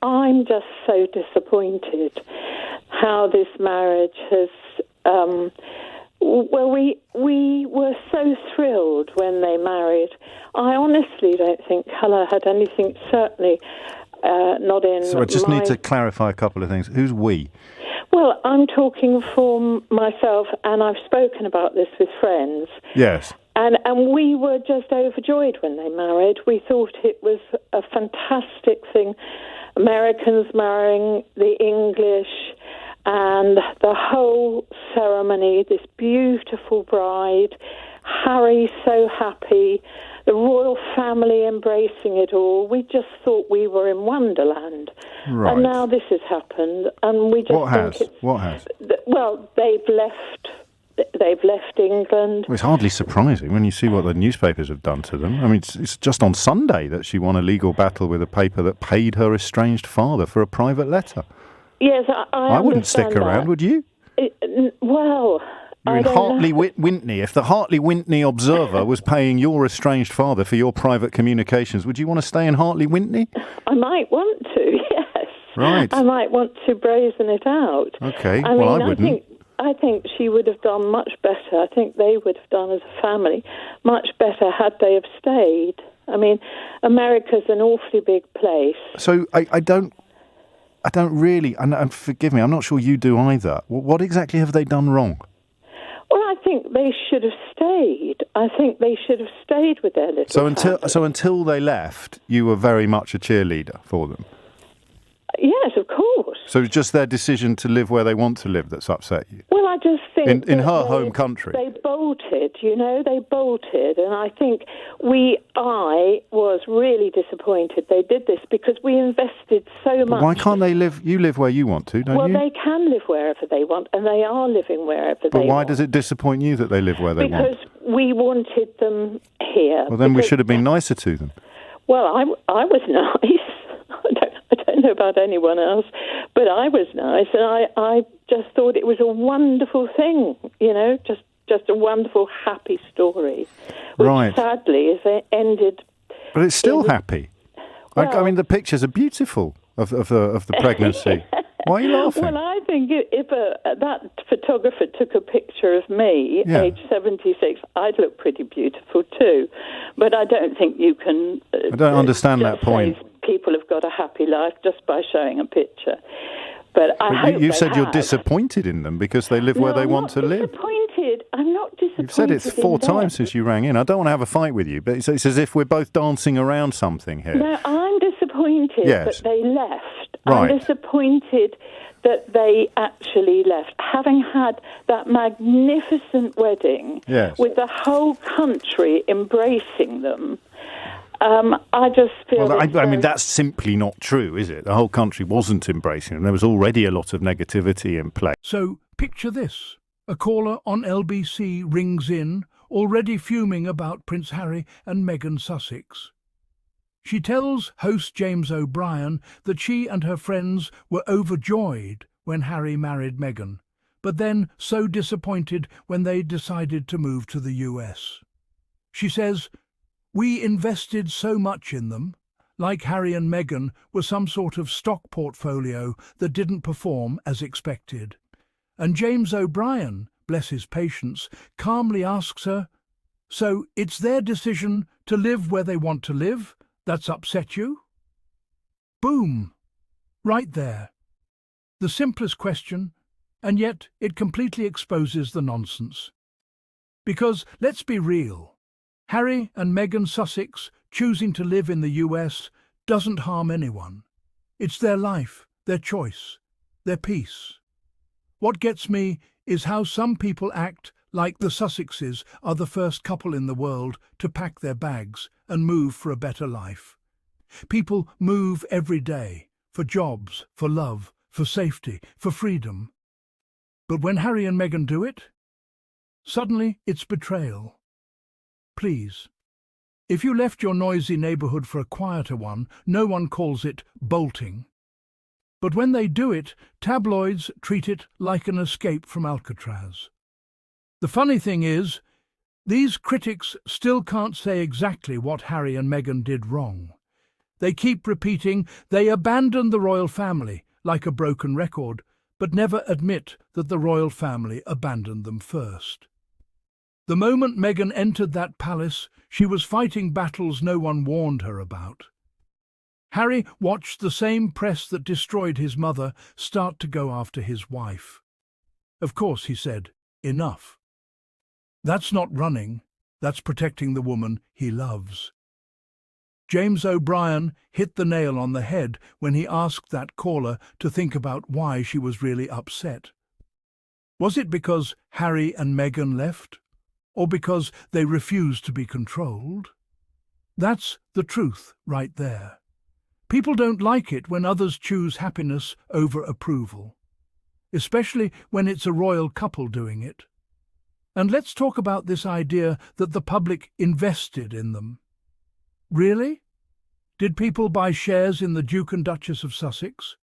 I'm just so disappointed how this marriage has. Well, we were so thrilled when they married. I honestly don't think colour had anything. Certainly, not in. So I just need to clarify a couple of things. Who's we? Well, I'm talking for myself, and I've spoken about this with friends. Yes. And we were just overjoyed when they married. We thought it was a fantastic thing. Americans marrying the English, and the whole ceremony, this beautiful bride, Harry so happy, the royal family embracing it all. We just thought we were in Wonderland. Right. And now this has happened, and we just What has? Well, they've left England. Well, it's hardly surprising when you see what the newspapers have done to them. I mean, it's just on Sunday that she won a legal battle with a paper that paid her estranged father for a private letter. Yes, I wouldn't stick around, that. Would you? Well, You're in Hartley-Whitney. If the Hartley-Whitney Observer was paying your estranged father for your private communications, would you want to stay in Hartley-Whitney? I might want to, yes. Right. I might want to brazen it out. Okay, I wouldn't. I think she would have done much better. I think they would have done as a family much better had they have stayed. I mean, America's an awfully big place. So I don't really, and forgive me, I'm not sure you do either. What exactly have they done wrong? Well, I think they should have stayed. I think they should have stayed with their little family. So until they left, you were very much a cheerleader for them? Yes, of course. So it's just their decision to live where they want to live that's upset you? Well, I just think in her home country. They bolted, they bolted, and I think I was really disappointed they did this because we invested so much. Why can't they live? You live where you want to, don't you? Well, they can live wherever they want, and they are living wherever they want. But why does it disappoint you that they live where they want? Because we wanted them here. Well, then we should have been nicer to them. Well, I was nice. I don't know about anyone else, but I was nice, and I just thought it was a wonderful thing, just a wonderful, happy story, which sadly is ended. But it's still happy. Well, I mean, the pictures are beautiful of the pregnancy. Why are you laughing? Well, I think if that photographer took a picture of me, age 76, I'd look pretty beautiful too. But I don't think you can. I don't understand that point. People have got a happy life just by showing a picture. But you said you're disappointed in them because they live where they want to live. I'm not disappointed. You've said it 4 times since you rang in. I don't want to have a fight with you, but it's as if we're both dancing around something here. No, I'm disappointed that they left. Right. I'm disappointed that they actually left. Having had that magnificent wedding with the whole country embracing them, I just feel... Well, I mean, that's simply not true, is it? The whole country wasn't embracing them. There was already a lot of negativity in play. So, picture this. A caller on LBC rings in, already fuming about Prince Harry and Meghan Sussex. She tells host James O'Brien that she and her friends were overjoyed when Harry married Meghan, but then so disappointed when they decided to move to the US. She says, "We invested so much in them, like Harry and Meghan were some sort of stock portfolio that didn't perform as expected." And James O'Brien, bless his patience, calmly asks her, "So it's their decision to live where they want to live that's upset you?" Boom! Right there. The simplest question, and yet it completely exposes the nonsense. Because, let's be real, Harry and Meghan Sussex choosing to live in the US doesn't harm anyone. It's their life, their choice, their peace. What gets me is how some people act like the Sussexes are the first couple in the world to pack their bags and move for a better life. People move every day, for jobs, for love, for safety, for freedom. But when Harry and Meghan do it, suddenly it's betrayal. Please, if you left your noisy neighbourhood for a quieter one, no one calls it bolting. But when they do it, tabloids treat it like an escape from Alcatraz. The funny thing is, these critics still can't say exactly what Harry and Meghan did wrong. They keep repeating they abandoned the royal family, like a broken record, but never admit that the royal family abandoned them first. The moment Meghan entered that palace, she was fighting battles no one warned her about. Harry watched the same press that destroyed his mother start to go after his wife. Of course, he said, enough. That's not running, that's protecting the woman he loves. James O'Brien hit the nail on the head when he asked that caller to think about why she was really upset. Was it because Harry and Meghan left? Or because they refused to be controlled? That's the truth right there. People don't like it when others choose happiness over approval, especially when it's a royal couple doing it. And let's talk about this idea that the public invested in them. Really? Did people buy shares in the Duke and Duchess of Sussex?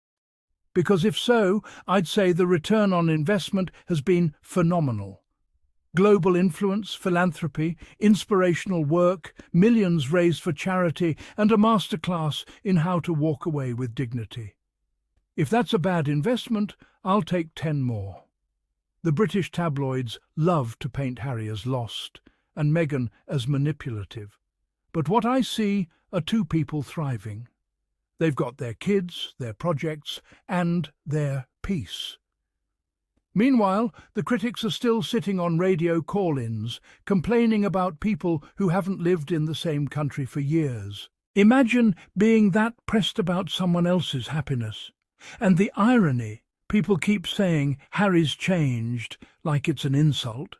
Because if so, I'd say the return on investment has been phenomenal. Global influence, philanthropy, inspirational work, millions raised for charity, and a masterclass in how to walk away with dignity. If that's a bad investment, I'll take 10 more. The British tabloids love to paint Harry as lost and Meghan as manipulative. But what I see are two people thriving. They've got their kids, their projects, and their peace. Meanwhile, the critics are still sitting on radio call-ins, complaining about people who haven't lived in the same country for years. Imagine being that pressed about someone else's happiness. And the irony, people keep saying Harry's changed, like it's an insult.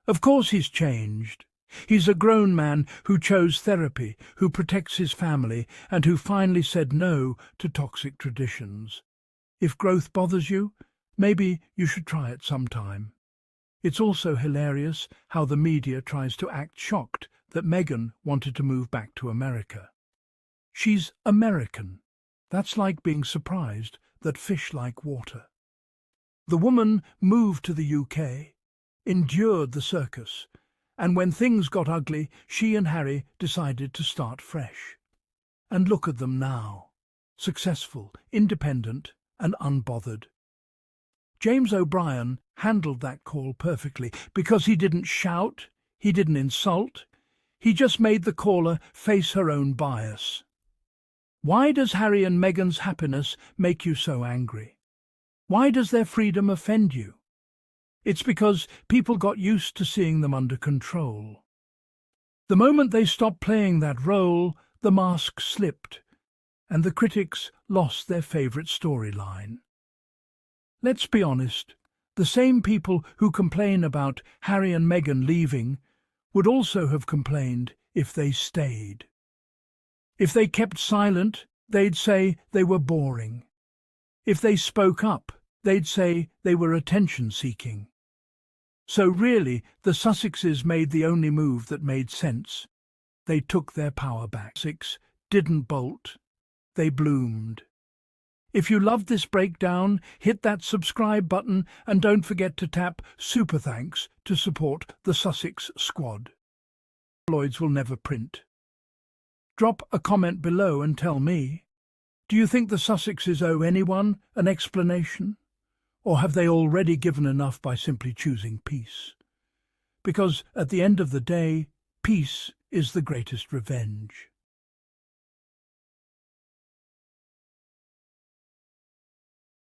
Of course he's changed. He's a grown man who chose therapy, who protects his family, and who finally said no to toxic traditions. If growth bothers you, maybe you should try it sometime. It's also hilarious how the media tries to act shocked that Meghan wanted to move back to America. She's American. That's like being surprised that fish like water. The woman moved to the UK, endured the circus, and when things got ugly, she and Harry decided to start fresh. And look at them now, successful, independent, and unbothered. James O'Brien handled that call perfectly because he didn't shout, he didn't insult, he just made the caller face her own bias. Why does Harry and Meghan's happiness make you so angry? Why does their freedom offend you? It's because people got used to seeing them under control. The moment they stopped playing that role, the mask slipped, and the critics lost their favourite storyline. Let's be honest, the same people who complain about Harry and Meghan leaving would also have complained if they stayed. If they kept silent, they'd say they were boring. If they spoke up, they'd say they were attention-seeking. So really, the Sussexes made the only move that made sense. They took their power back. Sussex didn't bolt. They bloomed. If you loved this breakdown, hit that subscribe button and don't forget to tap Super Thanks to support the Sussex Squad. Tabloids will never print. Drop a comment below and tell me, do you think the Sussexes owe anyone an explanation? Or have they already given enough by simply choosing peace? Because at the end of the day, peace is the greatest revenge.